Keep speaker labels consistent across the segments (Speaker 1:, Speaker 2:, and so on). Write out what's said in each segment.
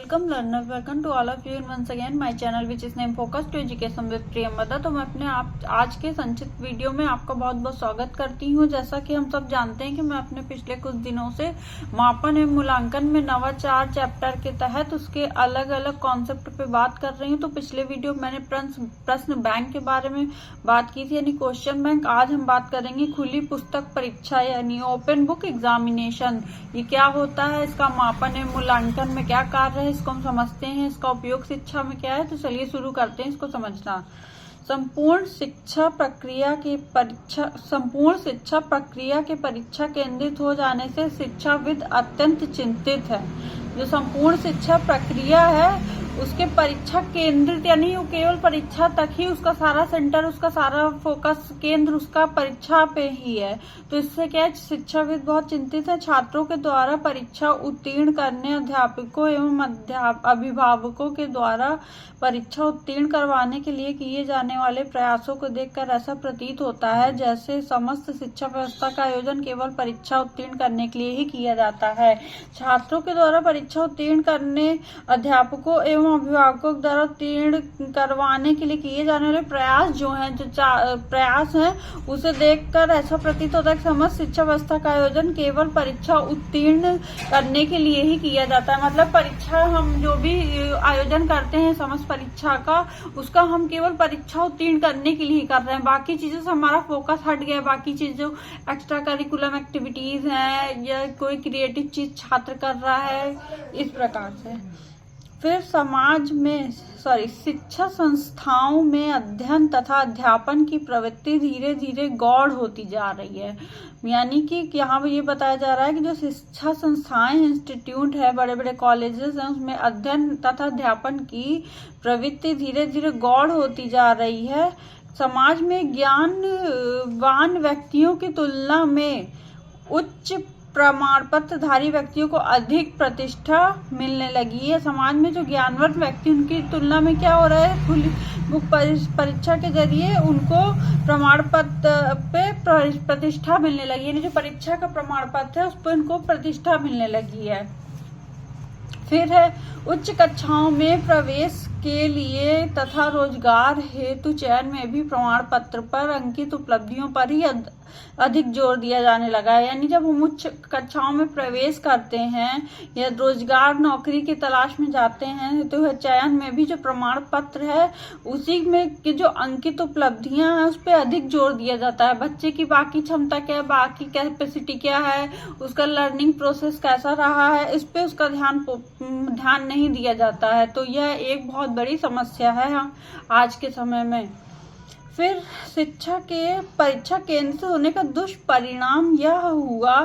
Speaker 1: welcome learner, welcome to all of you in once again my channel which is named Focus to Education with Priyamvada. तो मैं अपने आज के संक्षिप्त video में आपका बहुत बहुत स्वागत करती हूँ। जैसा कि हम सब जानते हैं कि मैं अपने पिछले कुछ दिनों से मापन एवं मूल्यांकन में नवाचार चैप्टर के तहत उसके अलग अलग कॉन्सेप्ट पे बात कर रही हूँ। तो पिछले वीडियो में मैंने प्रश्न बैंक के बारे में बात की थी, यानी क्वेश्चन बैंक। आज हम बात करेंगे खुली पुस्तक परीक्षा यानी ओपन बुक एग्जामिनेशन। ये क्या होता है, इसका मापन एवं मूल्यांकन में क्या कार्य है, इसको हम समझते हैं। इसका उपयोग शिक्षा में क्या है, तो चलिए शुरू करते हैं इसको समझना। संपूर्ण शिक्षा प्रक्रिया के परीक्षा केंद्रित हो जाने से शिक्षाविद अत्यंत चिंतित है। जो संपूर्ण शिक्षा प्रक्रिया है उसके परीक्षा केंद्रित यानी वो केवल परीक्षा तक ही उसका सारा सेंटर, उसका सारा फोकस केंद्र उसका परीक्षा पे ही है। तो इससे क्या है, शिक्षाविद बहुत चिंतित है। छात्रों के द्वारा परीक्षा उत्तीर्ण करने, अध्यापकों एवं अभिभावकों के द्वारा परीक्षा उत्तीर्ण करवाने के लिए किए जाने वाले प्रयासों को देखकर ऐसा प्रतीत होता है जैसे समस्त शिक्षा व्यवस्था का आयोजन केवल परीक्षा उत्तीर्ण करने के लिए ही किया जाता है। छात्रों के द्वारा परीक्षा उत्तीर्ण करने, अध्यापकों एवं अभिभावकों द्वारा उत्तीर्ण करवाने के लिए किए जाने वाले प्रयास जो प्रयास हैं उसे देखकर ऐसा प्रतीत होता है कि समस्त शिक्षा व्यवस्था का आयोजन केवल परीक्षा उत्तीर्ण करने के लिए ही किया जाता है। मतलब परीक्षा हम जो भी आयोजन करते हैं समस्त परीक्षा का, उसका हम केवल परीक्षा उत्तीर्ण करने के लिए ही कर रहे हैं। बाकी चीजों से हमारा फोकस हट गया। बाकी चीज जो एक्स्ट्रा करिकुलम एक्टिविटीज है या कोई क्रिएटिव चीज छात्र कर रहा है, इस प्रकार से। फिर शिक्षा संस्थाओं में अध्ययन तथा अध्यापन की प्रवृत्ति धीरे धीरे गौड़ होती जा रही है। यानी कि यहाँ पर ये बताया जा रहा है कि जो शिक्षा संस्थाएं, इंस्टीट्यूट है, बड़े बड़े कॉलेजेस हैं, उसमें अध्ययन तथा अध्यापन की प्रवृत्ति धीरे धीरे गौड़ होती जा रही है। समाज में ज्ञानवान व्यक्तियों की तुलना में उच्च प्रमाण पत्रधारी व्यक्तियों को अधिक प्रतिष्ठा मिलने लगी है। समाज में जो ज्ञानवान व्यक्ति उनकी तुलना में क्या हो रहा है, खुली बुक परीक्षा के जरिए उनको प्रमाण पत्र पे प्रतिष्ठा मिलने लगी है। जो परीक्षा का प्रमाण पत्र है उस पर उनको प्रतिष्ठा मिलने लगी है। फिर है उच्च कक्षाओं में प्रवेश के लिए तथा रोजगार हेतु चयन में भी प्रमाण पत्र पर अंकित उपलब्धियों पर ही अधिक जोर दिया जाने लगा है। यानी जब हम उच्च कक्षाओं में प्रवेश करते हैं या रोजगार नौकरी की तलाश में जाते हैं तो चयन में भी जो प्रमाण पत्र है उसी में की जो अंकित उपलब्धियां हैं उस पर अधिक जोर दिया जाता है। बच्चे की बाकी क्षमता क्या है, बाकी कैपेसिटी क्या है, उसका लर्निंग प्रोसेस कैसा रहा है, इस पे उसका ध्यान नहीं दिया जाता है। तो यह एक बहुत बड़ी समस्या है आज के समय में। फिर शिक्षा के परीक्षा केंद्र होने का दुष्परिणाम यह हुआ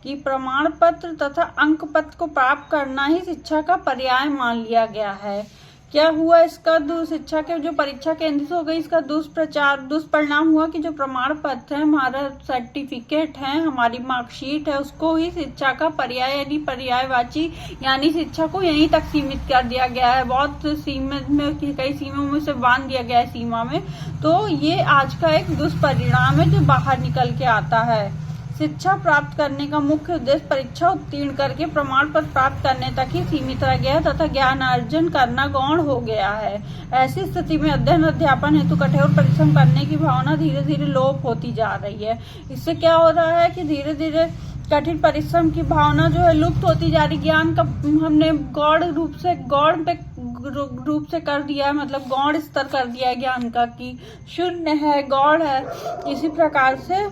Speaker 1: कि प्रमाण पत्र तथा अंक पत्र को प्राप्त करना ही शिक्षा का पर्याय मान लिया गया है। क्या हुआ, इसका शिक्षा के जो परीक्षा केंद्रित हो गई, इसका दुष्परिणाम हुआ कि जो प्रमाण पत्र है, हमारा सर्टिफिकेट है, हमारी मार्कशीट है, उसको ही शिक्षा का पर्याय यानी पर्यायवाची यानी शिक्षा को यहीं तक सीमित कर दिया गया है। बहुत सीमित में, कई सीमाओं में से बांध दिया गया है सीमा में। तो ये आज का एक दुष्परिणाम है जो बाहर निकल के आता है। शिक्षा प्राप्त करने का मुख्य उद्देश्य परीक्षा उत्तीर्ण करके प्रमाण पत्र प्राप्त करने तक ही सीमित रह गया तथा ज्ञान अर्जन करना गौण हो गया है। ऐसी स्थिति में अध्ययन अध्यापन हेतु कठोर परिश्रम करने की भावना धीरे धीरे लोप होती जा रही है। इससे क्या हो रहा है कि धीरे धीरे कठिन परिश्रम की भावना जो है लुप्त होती जा रही। ज्ञान का हमने गौड़ रूप से कर दिया है, मतलब गौड़ स्तर कर दिया है ज्ञान का कि शून्य है, गौड़ है। इसी प्रकार से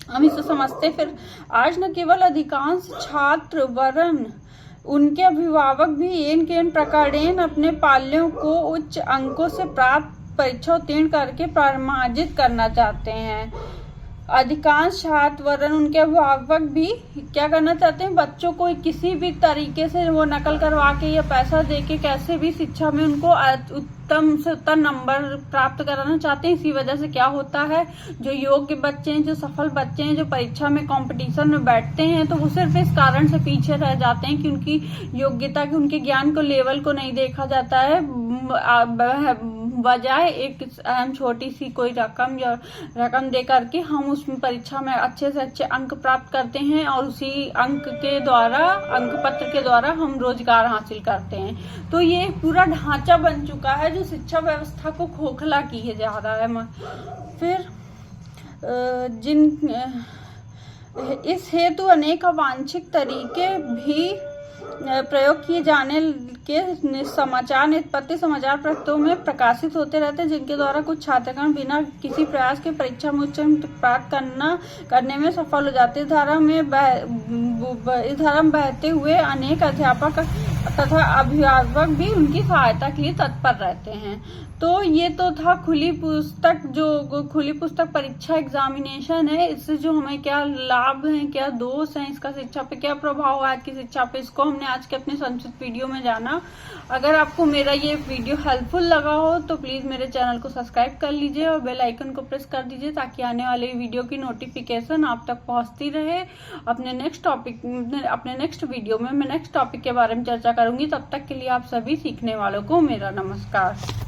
Speaker 1: हम इसे समझते। फिर आज न केवल अधिकांश छात्र वरन उनके अभिभावक भी इन प्रकारेण अपने पाल्यों को उच्च अंकों से प्राप्त परीक्षा उत्तीर्ण करके प्रमाणित करना चाहते हैं। अधिकांश छात्र वरन उनके अभिभावक भी क्या करना चाहते हैं, बच्चों को किसी भी तरीके से वो नकल करवा के या पैसा देके कैसे भी शिक्षा में उनको उत्तम से उत्तम नंबर प्राप्त कराना चाहते हैं। इसी वजह से क्या होता है, जो योग्य बच्चे हैं, जो सफल बच्चे हैं, जो परीक्षा में कंपटीशन में बैठते हैं, तो वो सिर्फ इस कारण से पीछे रह जाते हैं कि उनकी योग्यता की, उनके ज्ञान को, लेवल को नहीं देखा जाता है, बजाय एक अहम छोटी सी कोई रकम दे करके हम उसमें परीक्षा में अच्छे से अच्छे अंक प्राप्त करते हैं और उसी अंक पत्र के द्वारा हम रोजगार हासिल करते हैं। तो ये पूरा ढांचा बन चुका है जो शिक्षा व्यवस्था को खोखला किए जा रहा है। फिर इस हेतु अनेक अवांछित तरीके भी प्रयोग किए जाने के समाचार निष्पत्ति समाचार पत्रों में प्रकाशित होते रहते हैं, जिनके द्वारा कुछ छात्रगण बिना किसी प्रयास के परीक्षा में उच्च अंक प्राप्त करने में सफल हो जाते हैं। इस धारा में बहते हुए अनेक अध्यापक तथा अभिभावक भी उनकी सहायता के लिए तत्पर रहते हैं। तो ये तो था खुली पुस्तक परीक्षा एग्जामिनेशन है। इससे जो हमें क्या लाभ है, क्या दोष है, इसका शिक्षा पे क्या प्रभाव है, आज की शिक्षा पे, इसको हमने आज के अपने संक्षिप्त वीडियो में जाना। अगर आपको मेरा ये वीडियो हेल्पफुल लगा हो तो प्लीज मेरे चैनल को सब्सक्राइब कर लीजिए और बेल आइकन को प्रेस कर दीजिए ताकि आने वाले वीडियो की नोटिफिकेशन आप तक पहुंचती रहे। अपने नेक्स्ट वीडियो में मैं नेक्स्ट टॉपिक के बारे में चर्चा करूंगी। तब तक के लिए आप सभी सीखने वालों को मेरा नमस्कार।